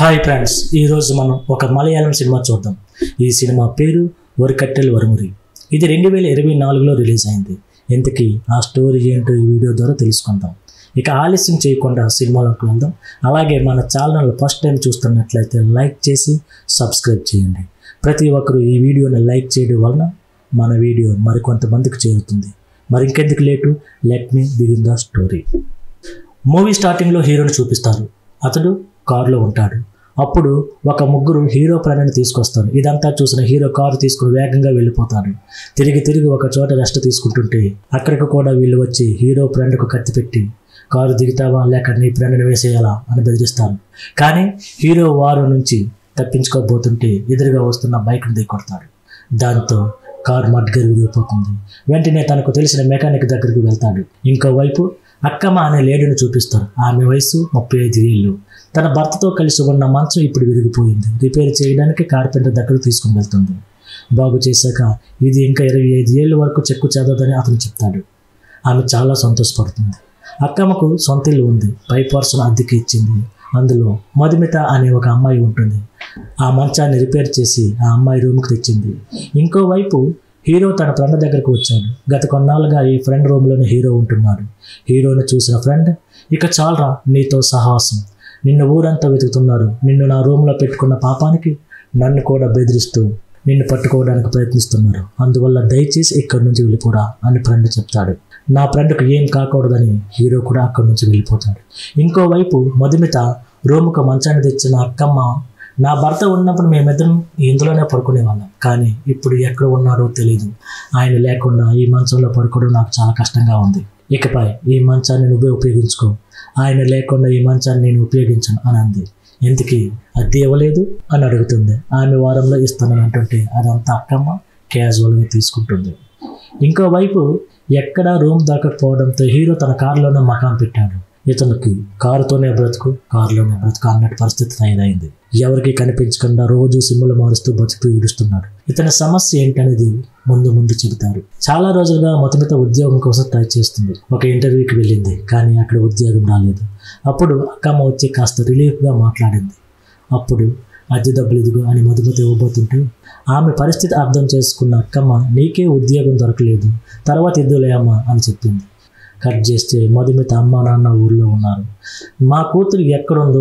Hi friends, ఈరోజు మనం ఒక మలయాళం సినిమా చూద్దాం. ఈ సినిమా పేరు ఒరికట్టెల్ వరమురి. ఇది 2024లో రిలీజ్ అయింది. ఇంతకీ ఆ స్టోరీ ఏంటో ఈ వీడియో ద్వారా తెలుసుకుందాం. ఇక ఆలస్యం చేయకుండా సినిమాలోకి వెళ్దాం. అలాగే మన ఛానల్ ఫస్ట్ టైం చూస్తున్నట్లయితే లైక్ చేసి సబ్స్క్రైబ్ చేయండి. ప్రతి ఒక్కరూ ఈ వీడియోని లైక్ చేయడం వలన మన వీడియో మరికొంతమందికి చేరుతుంది. మరి ఇంకెందుకు late, let me begin the story. Movie స్టార్టింగ్లో హీరోని చూపిస్తారు. అతడు కారులో ఉంటాడు. అప్పుడు ఒక ముగ్గురు హీరో ప్రాణాన్ని తీసుకొస్తారు. ఇదంతా చూసిన హీరో కారు తీసుకుని వేగంగా వెళ్ళిపోతాడు. తిరిగి ఒక చోట రెస్ట్ తీసుకుంటుంటే అక్కడికి కూడా వీళ్ళు వచ్చి హీరో ఫ్రెండ్కు కత్తి పెట్టి కారు దిగుతావా లేక నీ ఫ్రెండ్ని వేసేయాలా అని బెదిరిస్తారు. కానీ హీరో వారు నుంచి తప్పించుకోబోతుంటే ఎదురుగా వస్తున్న బైక్ని దిగొడతాడు. దాంతో కారు మడ్గరి విరిగిపోతుంది. వెంటనే తనకు తెలిసిన మెకానిక్ దగ్గరికి వెళ్తాడు. ఇంకోవైపు అక్కమ్మ అనే లేడీని చూపిస్తారు. ఆమె వయసు 35 ఏళ్ళు. తన భర్తతో కలిసి ఉన్న మంచం ఇప్పుడు విరిగిపోయింది. రిపేర్ చేయడానికి కార్పెంటర్ దగ్గరకు తీసుకుని వెళ్తుంది. బాగు చేశాక ఇది ఇంకా 25 ఏళ్ళ వరకు చెక్కు చెదదని అతను చెప్తాడు. ఆమె చాలా సంతోషపడుతుంది. అక్కమ్మకు సొంత ఇల్లు ఉంది. పై పర్సన్ అద్దెకి ఇచ్చింది. అందులో మధుమిత అనే ఒక అమ్మాయి ఉంటుంది. ఆ మంచాన్ని రిపేర్ చేసి ఆ అమ్మాయి రూమ్కి తెచ్చింది. ఇంకోవైపు హీరో తన ఫ్రెండ్ దగ్గరకు వచ్చాడు. గత కొన్నాళ్ళుగా ఈ ఫ్రెండ్ రూమ్లోనే హీరో ఉంటున్నాడు. హీరోని చూసిన ఫ్రెండ్, ఇక చాలరా నీతో సహవాసం, నిన్ను ఊరంతా వెతుకుతున్నారు. నిన్ను నా రూమ్లో పెట్టుకున్న పాపానికి నన్ను కూడా బెదిరిస్తూ నిన్ను పట్టుకోవడానికి ప్రయత్నిస్తున్నారు. అందువల్ల దయచేసి ఇక్కడి నుంచి వెళ్ళిపోరా అని ఫ్రెండ్ చెప్తాడు. నా ఫ్రెండ్కు ఏం కాకూడదని హీరో కూడా అక్కడి నుంచి వెళ్ళిపోతాడు. ఇంకోవైపు మధుమిత రూముకు మంచాన్ని తెచ్చిన అక్కమ్మ, నా భర్త ఉన్నప్పుడు మేమిద్దరం ఇందులోనే పడుకునేవాళ్ళం. కానీ ఇప్పుడు ఎక్కడ ఉన్నాడో తెలియదు. ఆయన లేకుండా ఈ మంచంలో పడుకోవడం నాకు చాలా కష్టంగా ఉంది. ఇకపై ఈ మంచాన్ని నువ్వే ఉపయోగించుకో. ఆయన లేకుండా ఈ మంచాన్ని నేను ఉపయోగించను అని అంది. ఎందుకీ అద్దె ఇవ్వలేదు అని అడుగుతుంది. ఆమె వారంలో ఇస్తానని అంటుంటే అదంతా అక్కమ్మ క్యాజువల్గా తీసుకుంటుంది. ఇంకోవైపు ఎక్కడా రూమ్ దొరకకపోవడంతో హీరో తన కారులోనే మకాం పెట్టాడు. ఇతనికి కారులోనే బ్రతుకు అన్నట్టు పరిస్థితి తయారైంది. ఎవరికి కనిపించకుండా రోజు సిమ్ములు మారుస్తూ బతుకుతూ ఈడుస్తున్నాడు. ఇతని సమస్య ఏంటనేది ముందు చెబుతారు. చాలా రోజులుగా మధుమిత ఉద్యోగం కోసం ట్రై చేస్తుంది. ఒక ఇంటర్వ్యూకి వెళ్ళింది, కానీ అక్కడ ఉద్యోగం రాలేదు. అప్పుడు అక్కమ్మ వచ్చి కాస్త రిలీఫ్గా మాట్లాడింది. అప్పుడు అద్దె డబ్బులు ఇదిగో అని మధుమిత ఇవ్వబోతుంటే ఆమె పరిస్థితి అర్థం చేసుకున్న అక్కమ్మ, నీకే ఉద్యోగం దొరకలేదు, తర్వాత ఇద్దులే అమ్మ అని చెప్పింది. కట్ చేస్తే మధుమిత అమ్మ నాన్న ఊర్లో ఉన్నారు. మా కూతురు ఎక్కడుందో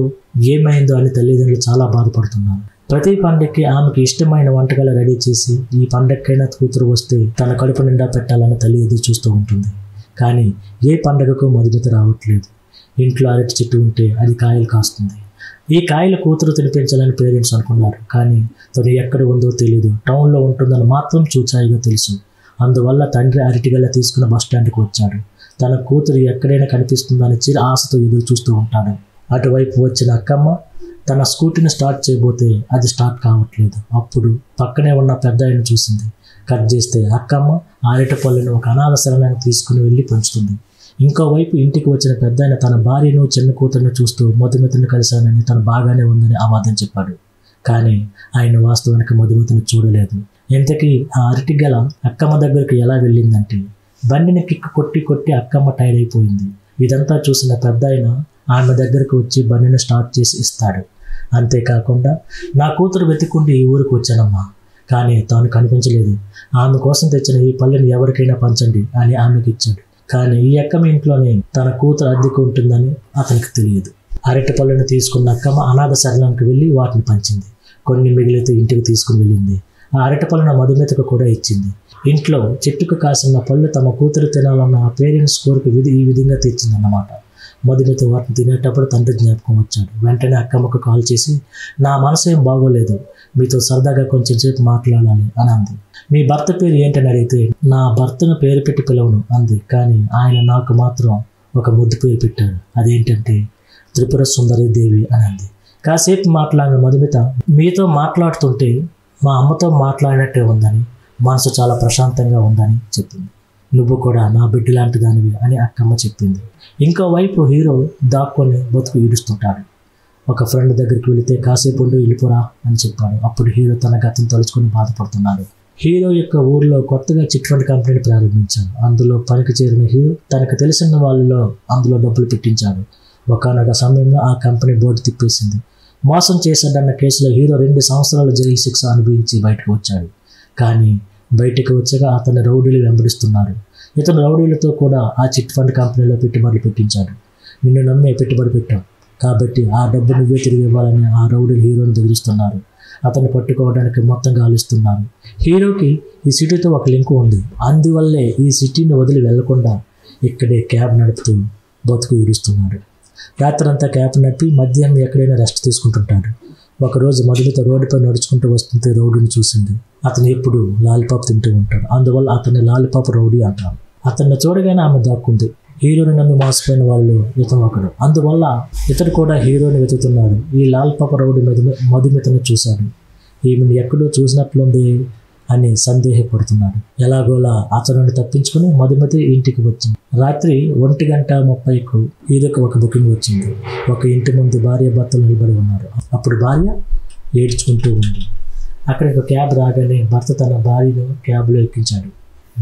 ఏమైందో అని తల్లిదండ్రులు చాలా బాధపడుతున్నారు. ప్రతి పండగకి ఆమెకి ఇష్టమైన వంటకాలు రెడీ చేసి ఈ పండగకైనా కూతురు వస్తే తన కడుపు నిండా పెట్టాలని తల్లి ఎదురు చూస్తూ ఉంటుంది. కానీ ఏ పండగకు మధుమిత రావట్లేదు. ఇంట్లో అరటి చెట్టు ఉంటే అది కాయలు కాస్తుంది. ఈ కాయలు కూతురు తినిపించాలని పేరెంట్స్ అనుకున్నారు. కానీ తను ఎక్కడ ఉందో తెలియదు. టౌన్లో ఉంటుందని మాత్రం చూచాయిగా తెలుసు. అందువల్ల తండ్రి అరటిగల్ల తీసుకున్న బస్టాండ్కి వచ్చాడు. తన కూతురు ఎక్కడైనా కనిపిస్తుందని చిరు ఆశతో ఎదురు చూస్తూ ఉంటాడు. అటువైపు వచ్చిన అక్కమ్మ తన స్కూటీని స్టార్ట్ చేయబోతే అది స్టార్ట్ కావట్లేదు. అప్పుడు పక్కనే ఉన్న పెద్ద ఆయన చూసింది. కట్ చేస్తే అక్కమ్మ అరటిపళ్ళను ఒక అనాథ శరణానికి తీసుకుని వెళ్ళి పంచుతుంది. ఇంకోవైపు ఇంటికి వచ్చిన పెద్ద ఆయన తన భార్యను చిన్న కూతురుని చూస్తూ మధుమితను కలిశానని తను బాగానే ఉందని అబద్ధం చెప్పాడు. కానీ ఆయన వాస్తవానికి మధుమితను చూడలేదు. ఇంతకీ ఆ అరటిగల అక్కమ్మ దగ్గరికి ఎలా వెళ్ళిందంటే బండిని కిక్కు కొట్టి అక్కమ్మ టైర్ అయిపోయింది. ఇదంతా చూసిన పెద్ద ఆయన ఆమె దగ్గరకు వచ్చి బండిని స్టార్ట్ చేసి ఇస్తాడు. అంతేకాకుండా, నా కూతురు వెతుక్కుంటూ ఈ ఊరికి వచ్చానమ్మా, కానీ తాను కనిపించలేదు. ఆమె కోసం తెచ్చిన ఈ పళ్ళని ఎవరికైనా పంచండి అని ఆమెకి ఇచ్చాడు. కానీ ఈ అక్కమ్మ ఇంట్లోనే తన కూతురు అద్దెకు ఉంటుందని అతనికి తెలియదు. అరటి పళ్ళను తీసుకున్న అక్కమ్మ అనాథ శరణానికి వెళ్ళి వాటిని పంచింది. కొన్ని మిగిలితే ఇంటికి తీసుకుని వెళ్ళింది. ఆ అరటి పళ్ళను మధుమితకు కూడా ఇచ్చింది. ఇంట్లో చెట్టుకు కాసిన పళ్ళు తమ కూతురు తినాలన్న పేరెంట్స్ కోరిక ఈ విధంగా తీర్చిందన్నమాట. మధుమిత వాటిని తినేటప్పుడు తండ్రి జ్ఞాపకం వచ్చాడు. వెంటనే అక్కమ్మకు కాల్ చేసి, నా మనసు ఏం బాగోలేదు, మీతో సరదాగా కొంచెం సేపు మాట్లాడాలి అని అంది. మీ భర్త పేరు ఏంటని అడిగితే, నా భర్తను పేరు పెట్టి పిలవను అంది. కానీ ఆయన నాకు మాత్రం ఒక ముద్దు పేరు పెట్టాడు. అదేంటంటే త్రిపుర సుందరి దేవి అని అంది. కాసేపు మాట్లాడిన మధుమిత, మీతో మాట్లాడుతుంటే మా అమ్మతో మాట్లాడినట్టే ఉందని, మనసు చాలా ప్రశాంతంగా ఉందని చెప్పింది. నువ్వు కూడా నా బిడ్డ లాంటి దానివి అని అక్కమ్మ చెప్పింది. ఇంకోవైపు హీరో దాక్కొని బతుకు ఈడుస్తుంటాడు. ఒక ఫ్రెండ్ దగ్గరికి వెళితే కాసేపు ఉండి వెళ్ళిపోరా అని చెప్పాడు. అప్పుడు హీరో తన గతం తలుచుకొని బాధపడుతున్నాడు. హీరో యొక్క ఊర్లో కొత్తగా చిట్ ఫండ్ కంపెనీని ప్రారంభించాడు. అందులో పనికి చేరిన హీరో తనకు తెలిసిన వాళ్ళలో అందులో డబ్బులు పెట్టించాడు. ఒకానొక సమయంలో ఆ కంపెనీ బోర్డు తిప్పేసింది. మోసం చేశాడన్న కేసులో హీరో 2 సంవత్సరాల జైలు శిక్ష అనుభవించి బయటకు వచ్చాడు. కానీ బయటకు వచ్చాక అతన్ని రౌడీలు వెంబడిస్తున్నారు. ఇతను రౌడీలతో కూడా ఆ చిట్ ఫండ్ కంపెనీలో పెట్టుబడులు పెట్టించాడు. నిన్ను నమ్మే పెట్టుబడి పెట్టావు కాబట్టి ఆ డబ్బు నువ్వే తిరిగి ఇవ్వాలని ఆ రౌడీలు హీరోని బెదిరిస్తున్నారు. అతన్ని పట్టుకోవడానికి మొత్తం గాలిస్తున్నారు. హీరోకి ఈ సిటీతో ఒక లింకు ఉంది. అందువల్లే ఈ సిటీని వదిలి వెళ్లకుండా ఇక్కడే క్యాబ్ నడుపుతూ బతుకు ఈడుస్తున్నాడు. రాత్రంతా క్యాబ్ నడిపి మధ్యాహ్నం ఎక్కడైనా రెస్ట్ తీసుకుంటుంటాడు. ఒకరోజు మధుమిత రోడ్డుపై నడుచుకుంటూ వస్తుంటే రౌడీని చూసింది. అతను ఎప్పుడు లాలిపాప్ తింటూ ఉంటాడు. అందువల్ల అతన్ని లాలిపాప్ రౌడీ అంటారు. అతన్ని చూడగానే ఆమె దాక్కుంది. హీరోని నమ్మి మోసపోయిన వాళ్ళు ఇతను ఒకడు. అందువల్ల ఇతడు కూడా హీరోని వెతుకుతున్నాడు. ఈ లాలిపాప్ రౌడీ మధుమితను చూశాడు. ఈమెను ఎక్కడో చూసినట్లుంది అని సందేహపడుతున్నాడు. ఎలాగోలా అతను తప్పించుకుని మధుమతి ఇంటికి వచ్చింది. రాత్రి 1:30కు హీరోకి ఒక బుకింగ్ వచ్చింది. ఒక ఇంటి ముందు భార్య భర్తలు నిలబడి ఉన్నారు. అప్పుడు భార్య ఏడ్చుకుంటూ ఉంది. అక్కడికి క్యాబ్ రాగానే భర్త తన భార్యను క్యాబ్లో ఎక్కించాడు.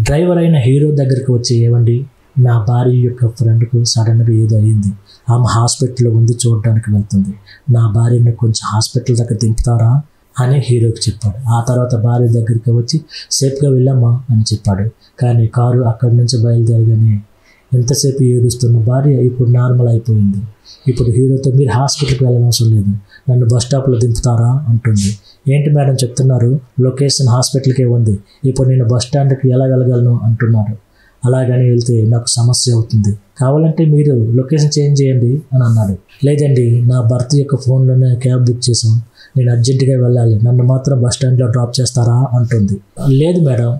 డ్రైవర్ అయిన హీరో దగ్గరికి వచ్చి, ఏవండి, నా భార్య యొక్క ఫ్రెండ్కు సడన్గా ఏదో అయ్యింది, ఆమె హాస్పిటల్లో ఉంది, చూడడానికి వెళ్తుంది, నా భార్యను కొంచెం హాస్పిటల్ దగ్గర దింపుతారా అని హీరోకి చెప్పాడు. ఆ తర్వాత భార్య దగ్గరికి వచ్చి సేఫ్గా వెళ్ళమ్మా అని చెప్పాడు. కానీ కారు అక్కడి నుంచి బయలుదేరగానే ఎంతసేపు ఏడుస్తున్న భార్య ఇప్పుడు నార్మల్ అయిపోయింది. ఇప్పుడు హీరోతో, మీరు హాస్పిటల్కి వెళ్ళనవసరం లేదు, నన్ను బస్ స్టాప్లో దింపుతారా అంటుంది. ఏంటి మేడం చెప్తున్నారు, లొకేషన్ హాస్పిటల్కే ఉంది, ఇప్పుడు నేను బస్ స్టాండ్కి ఎలా వెళ్ళగలను అంటున్నారు. అలాగని వెళ్తే నాకు సమస్య అవుతుంది, కావాలంటే మీరు లొకేషన్ చేంజ్ చేయండి అని అన్నాడు. లేదండి, నా భర్త యొక్క ఫోన్లోనే క్యాబ్ బుక్ చేసాం, నేను అర్జెంటుగా వెళ్ళాలి, నన్ను మాత్రం బస్ స్టాండ్లో డ్రాప్ చేస్తారా అంటుంది. లేదు మేడం,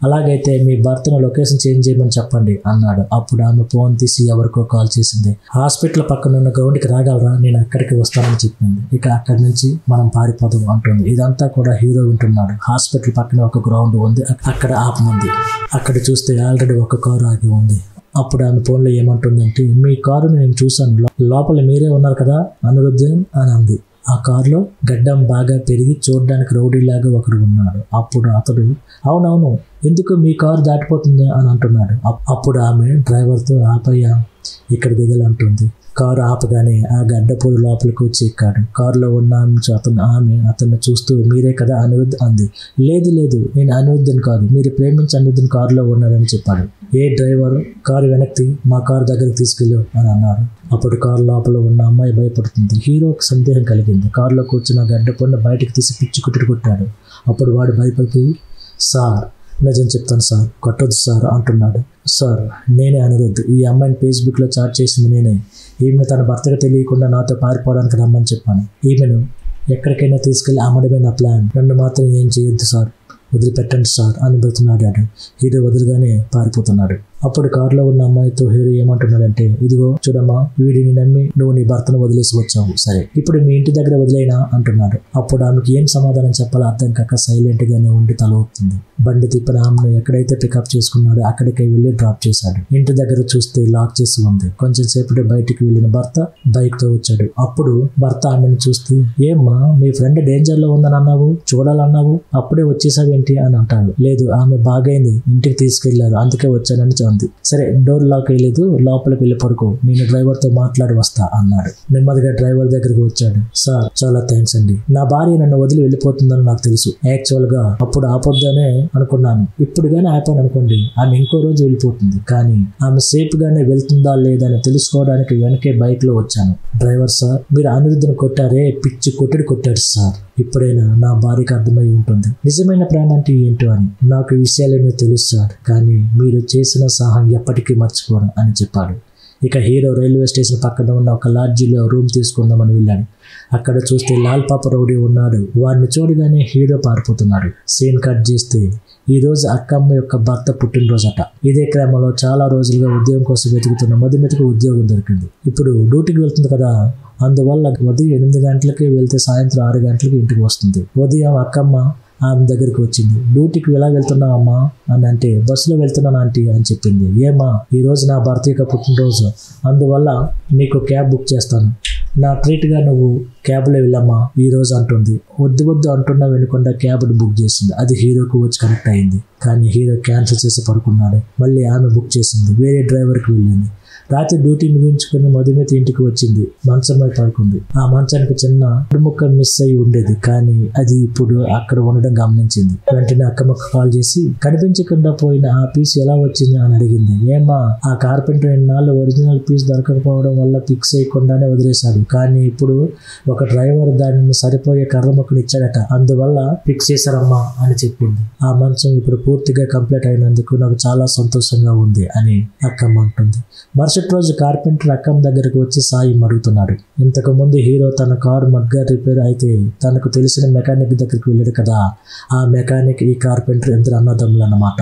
అలాగైతే మీ భర్తను లొకేషన్ చేంజ్ చేయమని చెప్పండి అన్నాడు. అప్పుడు ఆమె ఫోన్ తీసి ఎవరికో కాల్ చేసింది. హాస్పిటల్ పక్కన ఉన్న గ్రౌండ్కి రాగలరా, నేను అక్కడికి వస్తానని చెప్పింది. ఇక అక్కడి నుంచి మనం పారిపోదాం అంటుంది. ఇదంతా కూడా హీరో వింటున్నాడు. హాస్పిటల్ పక్కన ఒక గ్రౌండ్ ఉంది, అక్కడ ఆపముంది. అక్కడ చూస్తే ఆల్రెడీ ఒక కారు ఆగి ఉంది. అప్పుడు ఆమె ఫోన్లో ఏమంటుందంటే, మీ కారుని నేను చూశాను, లోపల మీరే ఉన్నారు కదా అనిరుద్ధన్ అని అంది. ఆ కారులో గడ్డం బాగా పెరిగి చూడడానికి రౌడీలాగా ఒకడు ఉన్నాడు. అప్పుడు అతడు, అవునవును, ఎందుకు మీ కారు దాటిపోతుంది అని అంటున్నాడు. అప్పుడు ఆమె డ్రైవర్తో, ఆపయ్యా, ఇక్కడ దిగాలంటుంది. కారు ఆపగానే ఆ గడ్డపూడి లోపలికి వచ్చి ఎక్కాడు. కారులో ఉన్న అతన్ని చూస్తూ, మీరే కదా అనిరుద్ధ్ అంది. లేదు లేదు, నేను అనిరుద్ధన్ కాదు, మీరు ప్రేమించి అనిరుద్ధన్ కారులో ఉన్నారని చెప్పాడు. ఏ డ్రైవర్, కారు వెనక్కి మా కారు దగ్గరికి తీసుకెళ్ళు అని అన్నారు. అప్పుడు కారు లోపల ఉన్న అమ్మాయి భయపడుతుంది. హీరోకి సందేహం కలిగింది. కారులో కూర్చున్న గడ్డపూడిని బయటకు తీసి పిచ్చి కుట్టి కొట్టాడు. అప్పుడు వాడు భయపడిపోయి, సార్ నిజం చెప్తాను సార్, కొట్టొద్దు సార్ అంటున్నాడు. సార్, నేనే అనిరుద్ధ్, ఈ అమ్మాయిని ఫేస్బుక్లో చాట్ చేసింది నేనే. ఈమెను తన భర్తకు తెలియకుండా నాతో పారిపోవడానికి రమ్మని చెప్పాను. ఈమెను ఎక్కడికైనా తీసుకెళ్ళి అమ్మడమే నా ప్లాన్, నన్ను మాత్రం ఏం చేయొద్దు సార్, వదిలిపెట్టండి సార్ అని బతున్నాడు. హీరో వదిలిగానే పారిపోతున్నాడు. అప్పుడు కారులో ఉన్న అమ్మాయితో హీరో ఏమంటున్నాడంటే, ఇదిగో చూడమ్మా, వీడిని నమ్మి నువ్వు నీ భర్తను వదిలేసి వచ్చావు, సరే ఇప్పుడు మీ ఇంటి దగ్గర వదిలేనా అంటున్నాడు. అప్పుడు ఆమెకి ఏం సమాధానం చెప్పాలో అర్థం కాక సైలెంట్ గానే ఉండి తల ఊపుతుంది. బండి తిప్పిన ఆమెను ఎక్కడైతే పికప్ చేసుకున్నాడో అక్కడికి వెళ్ళి డ్రాప్ చేశాడు. ఇంటి దగ్గర చూస్తే లాక్ చేసి ఉంది. కొంచెం సేపటి బయటికి వెళ్ళిన భర్త బైక్ తో వచ్చాడు. అప్పుడు భర్త ఆమెను చూస్తూ, ఏమ్మా, మీ ఫ్రెండ్ డేంజర్ లో ఉందని అన్నావు, చూడాలన్నావు, అప్పుడే వచ్చేసావేంటి అని అంటాడు. లేదు, ఆమె బాగైంది, ఇంటికి తీసుకెళ్లారు, అందుకే వచ్చానని అంది. సరే, డోర్ లాక్ అయ్యలేదు, లోపలికి వెళ్ళి పడుకో, నేను డ్రైవర్తో మాట్లాడి వస్తా అన్నాడు. నెమ్మదిగా డ్రైవర్ దగ్గరికి వచ్చాడు. సార్, చాలా థ్యాంక్స్ అండి, నా భార్య నన్ను వదిలి వెళ్ళిపోతుందని నాకు తెలుసు. యాక్చువల్ గా అప్పుడు ఆపొద్దనే అనుకున్నాను, ఇప్పుడు గానీ ఆపాను అనుకోండి, ఆమె ఇంకో రోజు వెళ్ళిపోతుంది. కానీ ఆమె సేఫ్ గానే వెళ్తుందా లేదని తెలుసుకోవడానికి వెనకే బైక్ లో వచ్చాను. డ్రైవర్ సార్, మీరు అనిరుద్ధను కొట్టారే, పిచ్చి కొట్టాడు సార్, ఇప్పుడైనా నా భార్యకి అర్థమై ఉంటుంది నిజమైన ప్రేమ అంటే ఏంటో అని. నాకు ఈ విషయాలన్నీ తెలుసు సార్, కానీ మీరు చేసిన సహాయం ఎప్పటికీ మర్చిపోను అని చెప్పాడు. ఇక హీరో రైల్వే స్టేషన్ పక్కన ఉన్న ఒక లాడ్జీలో రూమ్ తీసుకుందామని వెళ్ళాడు. అక్కడ చూస్తే లాల్ పాప రౌడీ ఉన్నాడు. వాడిని చూడగానే హీరో పారిపోతున్నాడు. సీన్ కట్ చేస్తే ఈ రోజు అక్కమ్మ యొక్క భర్త పుట్టినరోజట. ఇదే క్రమంలో చాలా రోజులుగా ఉద్యోగం కోసం వెతుకుతున్న మధుమితకు ఉద్యోగం దొరికింది. ఇప్పుడు డ్యూటీకి వెళ్తుంది కదా, అందువల్ల ఉదయం 8 గంటలకి వెళ్తే సాయంత్రం 6 గంటలకి ఇంటికి వస్తుంది. ఉదయం అక్కమ్మ ఆమె దగ్గరికి వచ్చింది. డ్యూటీకి ఎలా వెళ్తున్నావమ్మా అని అంటే, బస్సులో వెళ్తున్నాను ఆంటీ అని చెప్పింది. ఏమా, ఈ రోజు నా భర్త యొక్క పుట్టినరోజు, అందువల్ల నీకు క్యాబ్ బుక్ చేస్తాను, నా ట్రీట్గా నువ్వు క్యాబ్లో వెళ్ళమ్మా ఈ రోజు అంటుంది. వద్దు అంటున్నా వినకుండా క్యాబ్ని బుక్ చేసింది. అది హీరోకు వచ్చి కనెక్ట్ అయింది. కానీ హీరో క్యాన్సిల్ చేసి పడుకున్నాడు. మళ్ళీ ఆమె బుక్ చేసింది, వేరే డ్రైవర్కి వెళ్ళింది. రాత్రి డ్యూటీ ముగించుకుని మధుమిత ఇంటికి వచ్చింది. మంచంపై పడుకుంది. ఆ మంచానికి చిన్న ముక్క మిస్ అయి ఉండేది, కానీ అది ఇప్పుడు అక్కడ ఉండడం గమనించింది. వెంటనే అక్కమ్మకు కాల్ చేసి కనిపించకుండా పోయిన ఆ పీస్ ఎలా వచ్చింది అని అడిగింది. ఏమా, ఆ కార్పెంటర్ ఎన్నాళ్ళు ఒరిజినల్ పీస్ దొరకకపోవడం వల్ల ఫిక్స్ చేయకుండానే వదిలేశాడు, కానీ ఇప్పుడు ఒక డ్రైవర్ దానిని సరిపోయే కర్ర ముక్కలు ఇచ్చాడట, అందువల్ల ఫిక్స్ చేశారమ్మా అని చెప్పింది. ఆ మంచం ఇప్పుడు పూర్తిగా కంప్లీట్ అయినందుకు నాకు చాలా సంతోషంగా ఉంది అని అక్కమ్మ అంటుంది. మరుసటి రోజు కార్పెంటర్ అక్కమ్మ దగ్గరకు వచ్చి సాయం అడుగుతున్నాడు. ఇంతకు ముందు హీరో తన కారు మగ్గా రిపేర్ అయితే తనకు తెలిసిన మెకానిక్ దగ్గరికి వెళ్ళాడు కదా, ఆ మెకానిక్ ఈ కార్పెంటర్ ఇద్దరు అన్నదమ్ములు అన్నమాట.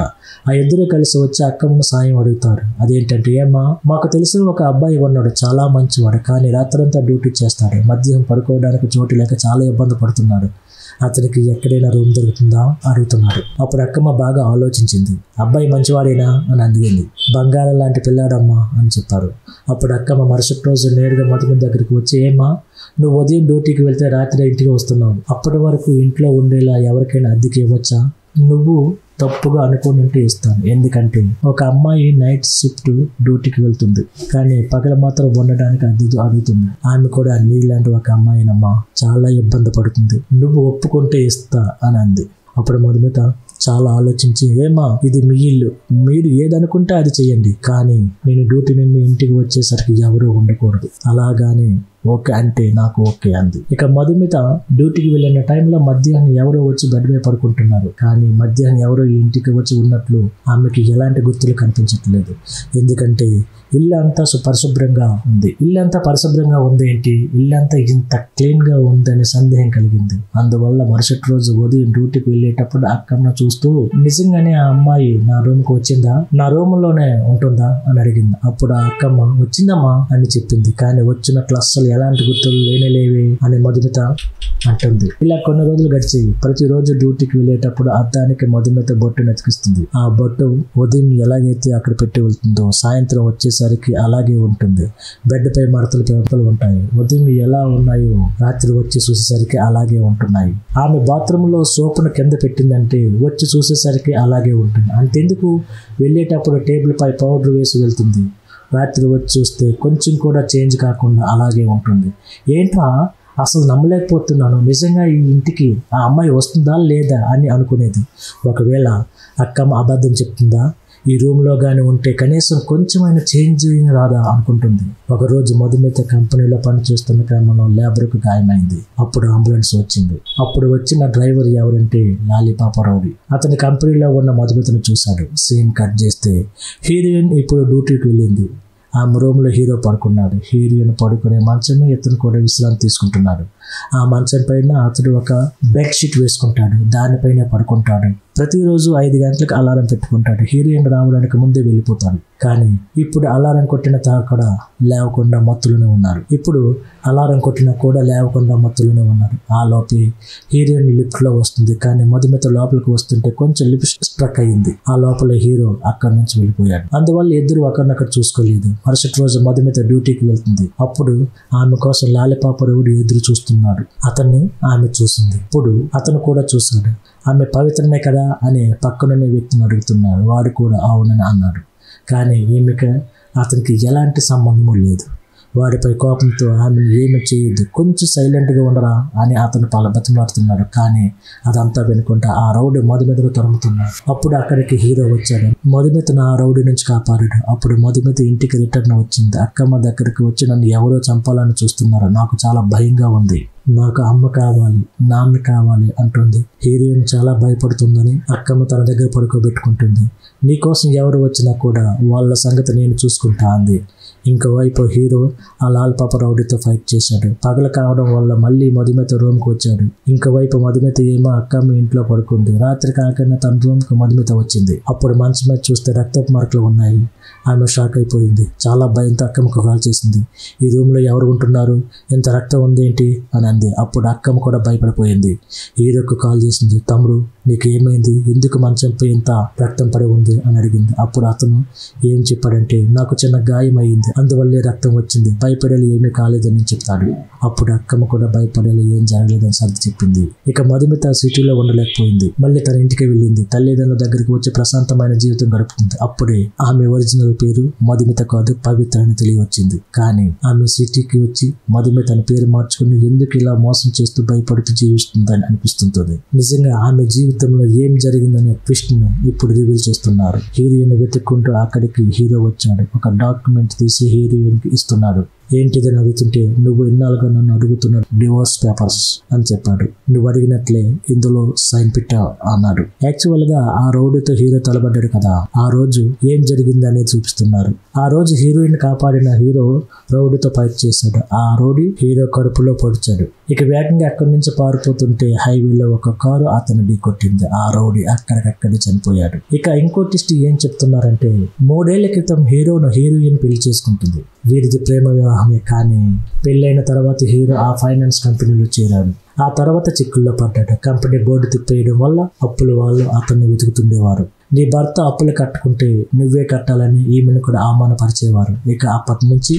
ఆ ఇద్దరు కలిసి వచ్చి అక్కమ్మను సాయం అడుగుతారు. అదేంటంటే, ఏమా, మాకు తెలిసిన ఒక అబ్బాయి ఉన్నాడు, చాలా మంచివాడు, కానీ రాత్రంతా డ్యూటీ చేస్తాడు, మధ్యాహ్నం పడుకోవడానికి చోటు లేక చాలా ఇబ్బంది పడుతున్నాడు, అతనికి ఎక్కడైనా రూమ్ దొరుకుతుందా అడుగుతున్నాడు. అప్పుడు అక్కమ్మ బాగా ఆలోచించింది. అబ్బాయి మంచివాడేనా అని అడిగింది. బంగారం లాంటి పిల్లాడమ్మా అని చెప్పారు. అప్పుడు అక్కమ్మ మరుసటి రోజు నేరుగా మధుమిత దగ్గరికి వచ్చి, ఏమా, నువ్వు ఉదయం డ్యూటీకి వెళ్తే రాత్రి ఇంటికి వస్తున్నావు, అప్పటి వరకు ఇంట్లో ఉండేలా ఎవరికైనా అద్దెకి ఇవ్వచ్చా? నువ్వు తప్పుగా అనుకుంటుంటే ఇస్తాను, ఎందుకంటే ఒక అమ్మాయి నైట్ షిఫ్ట్ డ్యూటీకి వెళ్తుంది, కానీ పగల మాత్రం ఉండడానికి అద్దె అడుగుతుంది. ఆమె కూడా నీలాంటి ఒక అమ్మాయినమ్మా, చాలా ఇబ్బంది పడుతుంది, నువ్వు ఒప్పుకుంటే ఇస్తా అని అంది. అప్పుడు మధుమిత చాలా ఆలోచించి, ఏమా, ఇది మీ ఇల్లు, మీరు ఏదనుకుంటే అది చెయ్యండి, కానీ నేను డ్యూటీ నుండి ఇంటికి వచ్చేసరికి ఎవరూ ఉండకూడదు, అలాగానే ఓకే అంటే నాకు ఓకే అంది. ఇక మధుమిత డ్యూటీకి వెళ్ళిన టైంలో మధ్యాహ్నం ఎవరో వచ్చి బెడ్ మీద పడుకుంటున్నారు, కానీ మధ్యాహ్నం ఎవరో ఇంటికి వచ్చి ఉన్నట్లు ఆమెకి ఎలాంటి గుర్తులు కనిపించట్లేదు, ఎందుకంటే ఇల్లంతా పరిశుభ్రంగా ఉంది. ఇల్లంతా పరిశుభ్రంగా ఉంది ఏంటి, ఇల్లంతా ఇంత క్లీన్ గా ఉందని సందేహం కలిగింది. అందువల్ల మరుసటి రోజు ఉదయం డ్యూటీకి వెళ్ళేటప్పుడు అక్కమ్మ చూస్తూ, నిజంగానే ఆ అమ్మాయి నా రూమ్ కు వచ్చిందా, నా రూమ్ లోనే ఉంటుందా అని అడిగింది. అప్పుడు ఆ అక్కమ్మ వచ్చిందమ్మా అని చెప్పింది, కానీ వచ్చినట్లు అస్సలు ఎలాంటి గుర్తులు లేనేలేవి అని మధుమిత అంటుంది. ఇలా కొన్ని రోజులు గడిచి ప్రతిరోజు డ్యూటీకి వెళ్ళేటప్పుడు అద్దానికి మధుమిత బొట్టు నెతికిస్తుంది. ఆ బొట్టు ఉదయం ఎలాగైతే అక్కడ పెట్టి వెళ్తుందో సాయంత్రం వచ్చేసరికి అలాగే ఉంటుంది. బెడ్ పై మడతలు పెంపలు ఉంటాయి. ఉదయం ఎలా ఉన్నాయో రాత్రి వచ్చి చూసేసరికి అలాగే ఉంటున్నాయి. ఆమె బాత్రూమ్ లో సోపును కింద పెట్టిందంటే వచ్చి చూసేసరికి అలాగే ఉంటుంది. అంతెందుకు, వెళ్ళేటప్పుడు టేబుల్ పై పౌడర్ వేసి వెళ్తుంది, రాత్రి వచ్చి చూస్తే కొంచెం కూడా చేంజ్ కాకుండా అలాగే ఉంటుంది. ఏంట్రా, అసలు నమ్మలేకపోతున్నాను, నిజంగా ఈ ఇంటికి ఆ అమ్మాయి వస్తుందా లేదా అని అనుకునేది. ఒకవేళ అక్కమ్మ అబద్ధం చెప్తుందా, ఈ రూమ్లో కానీ ఉంటే కనీసం కొంచెమైనా చేంజ్ రాదా అనుకుంటుంది. ఒకరోజు మధుమిత కంపెనీలో పనిచేస్తున్న క్రమంలో లేబర్కు గాయమైంది. అప్పుడు అంబులెన్స్ వచ్చింది. అప్పుడు వచ్చిన డ్రైవర్ ఎవరంటే లాలీపాప రౌడీ. అతని కంపెనీలో ఉన్న మధుమితను చూశాడు. సీన్ కట్ చేస్తే హీరోయిన్ ఇప్పుడు డ్యూటీకి వెళ్ళింది. ఆమె రూమ్లో హీరో పడుకున్నాడు. హీరోయిన్ పడుకునే మంచమే ఇతను కూడా విశ్రాంతి తీసుకుంటున్నాడు. ఆ మంచం పైన అతడు ఒక బెడ్ షీట్ వేసుకుంటాడు, దానిపైనే పడుకుంటాడు. ప్రతిరోజు 5 గంటలకు అలారం పెట్టుకుంటాడు. హీరోయిన్ రావడానికి ముందే వెళ్ళిపోతాడు. కానీ ఇప్పుడు అలారం కొట్టిన కూడా లేవకుండా మత్తులోనే ఉన్నారు. ఇప్పుడు అలారం కొట్టినా కూడా లేవకుండా మత్తులోనే ఉన్నారు. ఆ లోపే హీరోయిన్ లిఫ్ట్ లో వస్తుంది, కానీ మధుమిత లోపలికి వస్తుంటే కొంచెం లిఫ్ట్ స్ట్రక్ అయ్యింది. ఆ లోపల హీరో అక్కడి నుంచి వెళ్ళిపోయాడు. అందువల్ల ఇద్దరు ఒకరినొకరు చూసుకోలేదు. మరుసటి రోజు మధుమిత డ్యూటీకి వెళ్తుంది. అప్పుడు ఆమె కోసం లాలిపాప రౌడీ ఎదురు చూస్తున్నాడు. అతన్ని ఆమె చూసింది. ఇప్పుడు అతను కూడా చూశాడు. ఆమె పవిత్రనే కదా అని పక్కనున్న వ్యక్తిని అడుగుతున్నాడు. వాడు కూడా అవునని అన్నాడు. కానీ ఈమెకి అతనికి ఎలాంటి సంబంధము లేదు. వాడిపై కోపంతో ఆమెను ఏమి చేయొద్దు, కొంచెం సైలెంట్గా ఉండరా అని అతను బతిమాడుతున్నాడు. కానీ అదంతా వినుకుంటా ఆ రౌడీ మధుమితను తరుముతున్నాడు. అప్పుడు అక్కడికి హీరో వచ్చాడు. మధుమితను ఆ రౌడీ నుంచి కాపాడాడు. అప్పుడు మధుమిత ఇంటికి రిటర్న్ వచ్చింది. అక్కమ్మ దగ్గరికి వచ్చి నన్ను ఎవరో చంపాలని చూస్తున్నారు, నాకు చాలా భయంగా ఉంది, నాకు అమ్మ కావాలి, నాన్న కావాలి అంటుంది. హీరోయిన్ చాలా భయపడుతుందని అక్కమ్మ తన దగ్గర పడుకోబెట్టుకుంటుంది. నీకోసం ఎవరు వచ్చినా కూడా వాళ్ళ సంగతి నేను చూసుకుంటా అంది. ఇంకోవైపు హీరో ఆ లాలిపాప రౌడీతో ఫైట్ చేశాడు. పగలు కావడం వల్ల మళ్ళీ మధుమిత రూమ్కి వచ్చాడు. ఇంకోవైపు మధుమిత ఏమో అక్కమ్మ ఇంట్లో పడుకుంది. రాత్రి కాకనే తన రూమ్కి మధుమిత వచ్చింది. అప్పుడు మంచం మీద చూస్తే రక్తపు మార్కులు ఉన్నాయి. ఆమె షాక్ అయిపోయింది. చాలా భయంతో అక్కమ్మకు కాల్ చేసింది. ఈ రూమ్లో ఎవరు ఉంటున్నారు, ఇంత రక్తం ఉందేంటి అని అంది. అప్పుడు అక్కమ్మ కూడా భయపడిపోయింది. హీరోకు కాల్ చేసింది. తమ్ముడు, నీకు ఏమైంది, ఎందుకు మంచంపై ఇంత రక్తం పడి ఉంది అని అడిగింది. అప్పుడు అతను ఏం చెప్పాడంటే, నాకు చిన్న గాయం అయింది, అందువల్లే రక్తం వచ్చింది, భయపడేలా ఏమీ కాలేదని చెప్తాడు. అప్పుడు అక్కమ్మ కూడా భయపడేలా ఏం జరగలేదని సర్ది చెప్పింది. ఇక మధుమిత సిటీలో ఉండలేకపోయింది. మళ్ళీ తన ఇంటికి వెళ్ళింది. తల్లిదండ్రుల దగ్గరికి వచ్చి ప్రశాంతమైన జీవితం గడుపుతుంది. అప్పుడే ఆమె ఒరిజినల్ పేరు మధుమిత కాదు, పవిత్ర అని తెలియవచ్చింది. కానీ ఆమె సిటీకి వచ్చి మధుమిత తన పేరు మార్చుకుని ఎందుకు ఇలా మోసం చేస్తూ భయపడుతూ జీవిస్తుందని అనిపిస్తుంటుంది. నిజంగా ఆమె జీవితంలో ఏం జరిగిందనే ట్విస్ట్ ను ఇప్పుడు రివీల్ చేస్తున్నారు. హీరోయిన్ వెతుక్కుంటూ అక్కడికి హీరో వచ్చాడు. ఒక డాక్యుమెంట్ తీసి హీరోయిన్ కి ఇస్తున్నాడు. ఏంటిదని అడుగుతుంటే, నువ్వు ఇన్నాళ్ళుగా నన్ను అడుగుతున్న డివోర్స్ పేపర్స్ అని చెప్పాడు. నువ్వు అడిగినట్లే ఇందులో సైన్ పెట్టా అన్నాడు. యాక్చువల్ గా ఆ రౌడీతో హీరో తలబడ్డాడు కదా, ఆ రోజు ఏం జరిగింది అనేది చూపిస్తున్నారు. ఆ రోజు హీరోయిన్ కాపాడిన హీరో రౌడీతో ఫైట్ చేశాడు. ఆ రౌడీ హీరో కడుపులో పొడిచాడు. ఇక వేగంగా అక్కడి నుంచి పారిపోతుంటే హైవేలో ఒక కారు అతను ఢీకొట్టింది. ఆ రౌడీ అక్కడికక్కడే చనిపోయాడు. ఇక ఇంకో ట్విస్ట్ ఏం చెప్తున్నారంటే, 3 ఏళ్ల క్రితం హీరోను హీరోయిన్ పెళ్లి చేసుకుంటుంది. వీరిది ప్రేమ వివాహమే. కానీ పెళ్ళైన తర్వాత హీరో ఆ ఫైనాన్స్ కంపెనీలో చేరాడు. ఆ తర్వాత చిక్కుల్లో పడ్డాడు. కంపెనీ బోర్డు తిప్పేయడం వల్ల అప్పుల వాళ్ళు అతన్ని వెతుకుతుండేవారు. నీ భర్త అప్పులు కట్టుకుంటే నువ్వే కట్టాలని ఈమెను కూడా అవమానపరిచేవారు. ఇక అప్పటి నుంచి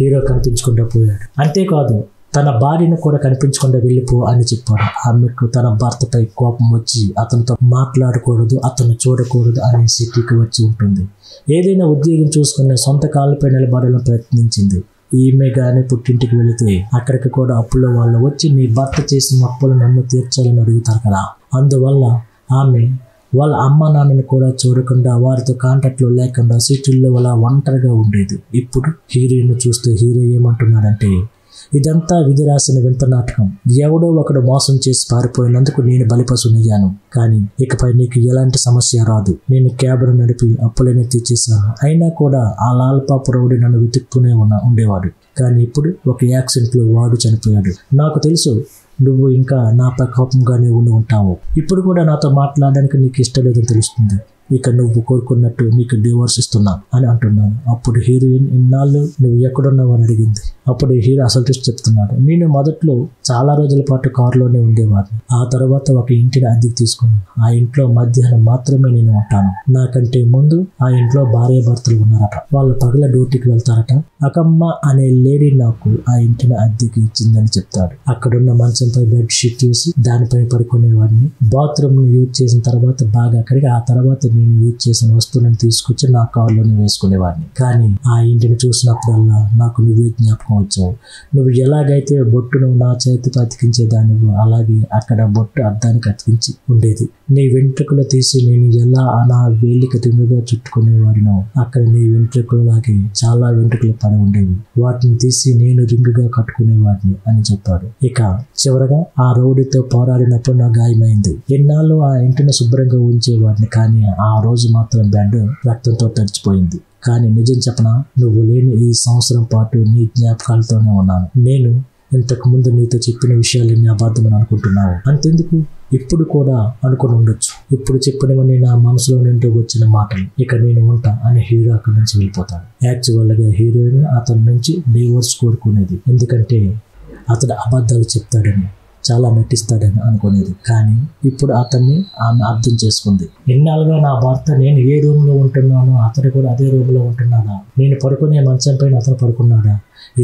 హీరో కనిపించకుండా పోయాడు. అంతేకాదు, తన భార్యను కూడా కనిపించకుండా వెళ్ళిపో అని చెప్పాడు. ఆమెకు తన భర్తపై కోపం వచ్చి అతనితో మాట్లాడకూడదు, అతను చూడకూడదు అని సిటీకి వచ్చి ఉంటుంది. ఏదైనా ఉద్యోగం చూసుకునే సొంత కాళ్ళపై నిలబడాలని ప్రయత్నించింది. ఈమె గాని పుట్టింటికి వెళితే అక్కడికి కూడా అప్పుల వాళ్ళు వచ్చి నీ భర్త చేసిన అప్పులు నన్ను తీర్చాలని అడుగుతారు కదా. అందువల్ల ఆమె వాళ్ళ అమ్మ నాన్నని కూడా చూడకుండా, వారితో కాంటాక్ట్లో లేకుండా సిటీల్లో అలా ఒంటరిగా ఉండేది. ఇప్పుడు హీరోయిన్ చూస్తే హీరో ఏమంటున్నాడంటే, ఇదంతా విధి రాసిన వింత నాటకం. ఎవడో ఒకడు మోసం చేసి పారిపోయినందుకు నేను బలిపశునయ్యాను. కానీ ఇకపై నీకు ఎలాంటి సమస్య రాదు. నేను క్యాబ్ను నడిపి అప్పులనే తీర్చేశాను. అయినా కూడా ఆ లాల్పాపు రౌడీ నన్ను వెతుక్కునే ఉండేవాడు. కానీ ఇప్పుడు ఒక యాక్సిడెంట్లో వాడు చనిపోయాడు. నాకు తెలుసు నువ్వు ఇంకా నాపై కోపంగానే ఉండి ఉంటావు. ఇప్పుడు కూడా నాతో మాట్లాడడానికి నీకు ఇష్టం లేదని తెలుస్తుంది. ఇక నువ్వు కోరుకున్నట్టు నీకు డివోర్స్ ఇస్తున్నా అని అంటున్నాను. అప్పుడు హీరోయిన్, ఇన్నాళ్ళు నువ్వు ఎక్కడున్నావు అని అడిగింది. అప్పుడు హీరో అసలు ట్విస్ట్ చెప్తున్నాడు. నేను మొదట్లో చాలా రోజుల పాటు కారులోనే ఉండేవాడిని. ఆ తర్వాత ఒక ఇంటిని అద్దెకు తీసుకున్నాను. ఆ ఇంట్లో మధ్యాహ్నం మాత్రమే నేను ఉంటాను. నాకంటే ముందు ఆ ఇంట్లో భార్య భర్తలు ఉన్నారట. వాళ్ళు పగల డ్యూటీకి వెళ్తారట. అకమ్మ అనే లేడీ నాకు ఆ ఇంటిని అద్దెకి ఇచ్చిందని చెప్తాడు. అక్కడున్న మంచంపై బెడ్ షీట్ తీసి దానిపై పడుకునేవాడిని. బాత్రూమ్ యూజ్ చేసిన తర్వాత బాగా కడిగి ఆ తర్వాత నేను యూజ్ చేసిన వస్తువులను తీసుకొచ్చి నా కారులోనే వేసుకునేవాడిని. కానీ ఆ ఇంటిని చూసినప్పుడల్లా నాకు నువ్వే జ్ఞాపకం వచ్చావు. నువ్వు ఎలాగైతే బొట్టును నా చేతికి అతికించేదానివో అలాగే అక్కడ బొట్టు అద్దానికి అతికించి ఉండేది. నీ వెంట్రుకలు తీసి నేను ఎలా నా వేలికి రింగుగా చుట్టుకునేవాడినో అక్కడ నీ వెంట్రుకలలాగే చాలా వెంట్రుకలు పడి ఉండేవి. వాటిని తీసి నేను రింగుగా కట్టుకునేవాడిని అని చెప్పాడు. ఇక చివరగా ఆ రౌడీతో పోరాడినప్పుడు నా గాయమైంది. ఎన్నాళ్ళు ఆ ఇంటిని శుభ్రంగా ఉంచేవాడిని. కానీ ఆ రోజు మాత్రం బెడ్ రక్తంతో తడిచిపోయింది. కానీ నిజం చెప్పనా, నువ్వు లేని ఈ సంవత్సరం పాటు నీ జ్ఞాపకాలతోనే ఉన్నాను. నేను ఇంతకు ముందు నీతో చెప్పిన విషయాలన్నీ అబద్ధమని అనుకుంటున్నావు. అంతెందుకు, ఇప్పుడు కూడా అనుకుని ఉండొచ్చు. ఇప్పుడు చెప్పినవన్నీ నా మనసులో నుండి వచ్చిన మాటలు. ఇక నేను ఉంటా అని హీరో అక్కడి నుంచి వెళ్ళిపోతాడు. యాక్చువల్గా హీరోయిన్ అతని నుంచి డివోర్స్ కోరుకునేది. ఎందుకంటే అతడు అబద్ధాలు చెప్తాడని, చాలా నటిస్తాడని అనుకునేది. కానీ ఇప్పుడు అతన్ని ఆమె అర్థం చేసుకుంది. ఇన్నాళ్ళుగా నా భర్త నేను ఏ రూమ్ లో ఉంటున్నానో అతడు కూడా అదే రూమ్ లో ఉంటున్నాడా, నేను పడుకునే మంచం పైన అతను పడుకున్నాడా,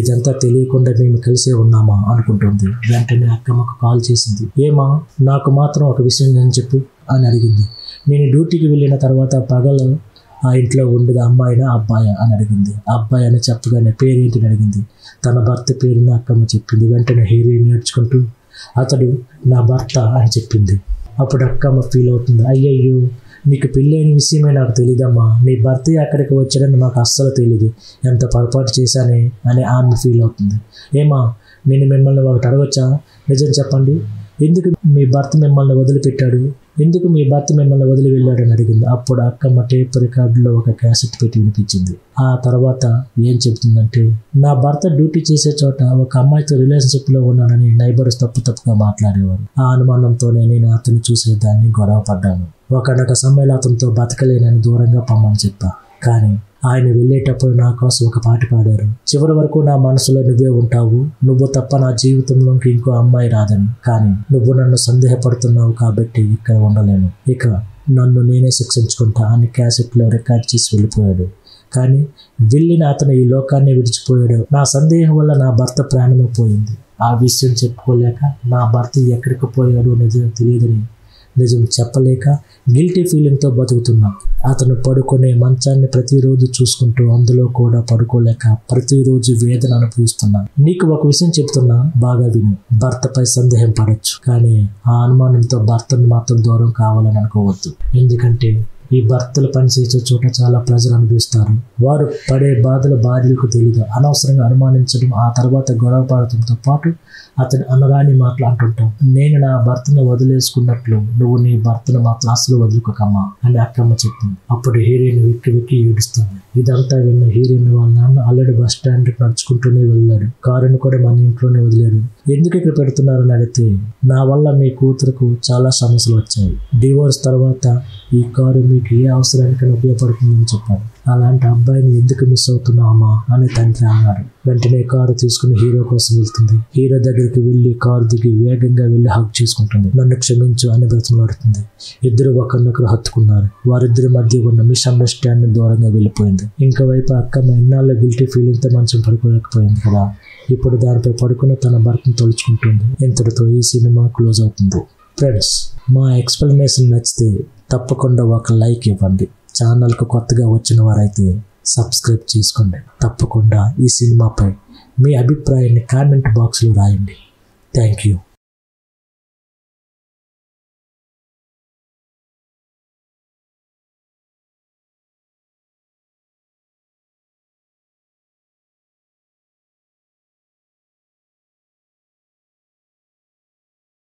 ఇదంతా తెలియకుండా మేము కలిసే ఉన్నామా అనుకుంటుంది. వెంటనే అక్కమ్మకు కాల్ చేసింది. ఏమా, నాకు మాత్రం ఒక విషయం నేను చెప్పు అని అడిగింది. నేను డ్యూటీకి వెళ్ళిన తర్వాత పగలు ఆ ఇంట్లో ఉండేది అమ్మాయినా అబ్బాయా అని అడిగింది. అబ్బాయి అని చెప్పగానే పేరేంటిని అడిగింది. తన భర్త పేరుని అక్కమ్మ చెప్పింది. వెంటనే హీరోయిన్ నేర్చుకుంటూ అతడు నా భర్త అని చెప్పింది. అప్పుడు అక్కమ్మ ఫీల్ అవుతుంది. అయ్యయ్యో, నీకు పెళ్ళైన విషయమే నాకు తెలియదమ్మా, నీ భర్త అక్కడికి వచ్చాడని నాకు అస్సలు తెలియదు, ఎంత పొరపాటు చేశానే అని ఆమె ఫీల్ అవుతుంది. ఏమా, నేను మిమ్మల్ని ఒకటి అడగొచ్చా, నిజం చెప్పండి, ఎందుకు మీ భర్త మిమ్మల్ని వదిలిపెట్టాడు, ఎందుకు మీ భర్త మిమ్మల్ని వదిలి వెళ్ళాడని అడిగింది. అప్పుడు అక్కమ్మ టేప్ రికార్డులో ఒక క్యాసెట్ పెట్టి వినిపించింది. ఆ తర్వాత ఏం చెబుతుందంటే, నా భర్త డ్యూటీ చేసే చోట ఒక అమ్మాయితో రిలేషన్షిప్ లో ఉన్నానని నైబర్స్ తప్పుగా మాట్లాడేవారు. ఆ అనుమానంతోనే నేను అతను చూసేదాన్ని గొడవ పడ్డాను. ఒకనొక సమయంలో అతనితో బతకలేనని దూరంగా పొమ్మని చెప్పా. కానీ ఆయన వెళ్ళేటప్పుడు నా కోసం ఒక పాట పాడారు. చివరి వరకు నా మనసులో నువ్వే ఉంటావు, నువ్వు తప్ప నా జీవితంలోకి ఇంకో అమ్మాయి రాదని. కానీ నువ్వు నన్ను సందేహపడుతున్నావు కాబట్టి ఇక్కడ ఉండలేను, ఇక నన్ను నేనే శిక్షించుకుంటా అని క్యాసెట్లో రికార్డ్ చేసి వెళ్ళిపోయాడు. కానీ వెళ్ళిన అతను ఈ లోకాన్ని విడిచిపోయాడు. నా సందేహం వల్ల నా భర్త ప్రాణమే పోయింది. ఆ విషయం చెప్పుకోలేక, నా భర్త ఎక్కడికి పోయాడో నిజం తెలియదని నిజం చెప్పలేక గిల్టీ ఫీలింగ్తో బతుకుతున్నా. అతను పడుకునే మంచాన్ని ప్రతిరోజు చూసుకుంటూ అందులో కూడా పడుకోలేక ప్రతిరోజు వేదన అనుభవిస్తున్నా. నీకు ఒక విషయం చెప్తున్నా, బాగా విను. భర్తపై సందేహం పడవచ్చు, కానీ ఆ అనుమానంతో భర్తను మాత్రం దూరం కావాలని అనుకోవద్దు. ఎందుకంటే ఈ భర్తలు పనిచేసే చోట చాలా ప్రజలు అనుభవిస్తారు. వారు పడే బాధలు భార్యలకు తెలియదు. అనవసరంగా అనుమానించడం, ఆ తర్వాత గొడవ పడటంతో పాటు అతను అనరాని మాటలు అంటుంటాం. నేను నా భర్తను వదిలేసుకున్నట్లు నువ్వు నీ భర్తను మాత్రం అసలు వదులుకోకమ్మా అని అక్కమ్మ చెప్పింది. అప్పుడు హీరోయిన్ వెక్కి వెక్కి ఏడుస్తుంది. ఇదంతా విన్న హీరోయిన్ వాళ్ళ నాన్న ఆల్రెడీ బస్ స్టాండ్కి నడుచుకుంటూనే వెళ్ళాడు. కారుని కూడా మన ఇంట్లోనే వదిలాడు. ఎందుకు ఇక్కడ పెడుతున్నారని అడిగితే, నా వల్ల మీ కూతురుకు చాలా సమస్యలు వచ్చాయి. డివోర్స్ తర్వాత ఈ కారు మీకు ఏ అవసరానికైనా ఉపయోగపడుతుందని చెప్పాడు. అలాంటి అబ్బాయిని ఎందుకు మిస్ అవుతున్నావమ్మా అని తండ్రి అన్నాడు. వెంటనే కారు తీసుకుని హీరో కోసం వెళ్తుంది. హీరో దగ్గరికి వెళ్ళి కారు దిగి వేగంగా వెళ్ళి హగ్ చేసుకుంటుంది. నన్ను క్షమించు అని బ్రతిమలాడుతుంది. ఇద్దరు ఒకరినొకరు హత్తుకున్నారు. వారిద్దరి మధ్య ఉన్న మిస్అండర్స్టాండింగ్ దూరంగా వెళ్ళిపోయింది. ఇంకో వైపు అక్కమ్మ ఎన్నాళ్ళు గిల్టీ ఫీలింగ్తో మంచం పడుకోలేకపోయింది కదా, ఇప్పుడు దానిపై పడుకుని తన భర్తను తలుచుకుంటుంది. ఇంతటితో ఈ సినిమా క్లోజ్ అవుతుంది. ఫ్రెండ్స్, మా ఎక్స్ప్లెనేషన్ నచ్చితే తప్పకుండా ఒక లైక్ ఇవ్వండి. ఛానల్కు కొత్తగా వచ్చిన వారైతే సబ్స్క్రైబ్ చేసుకోండి. తప్పకుండా ఈ సినిమాపై మీ అభిప్రాయాన్ని కామెంట్ బాక్స్లో రాయండి. Thank you.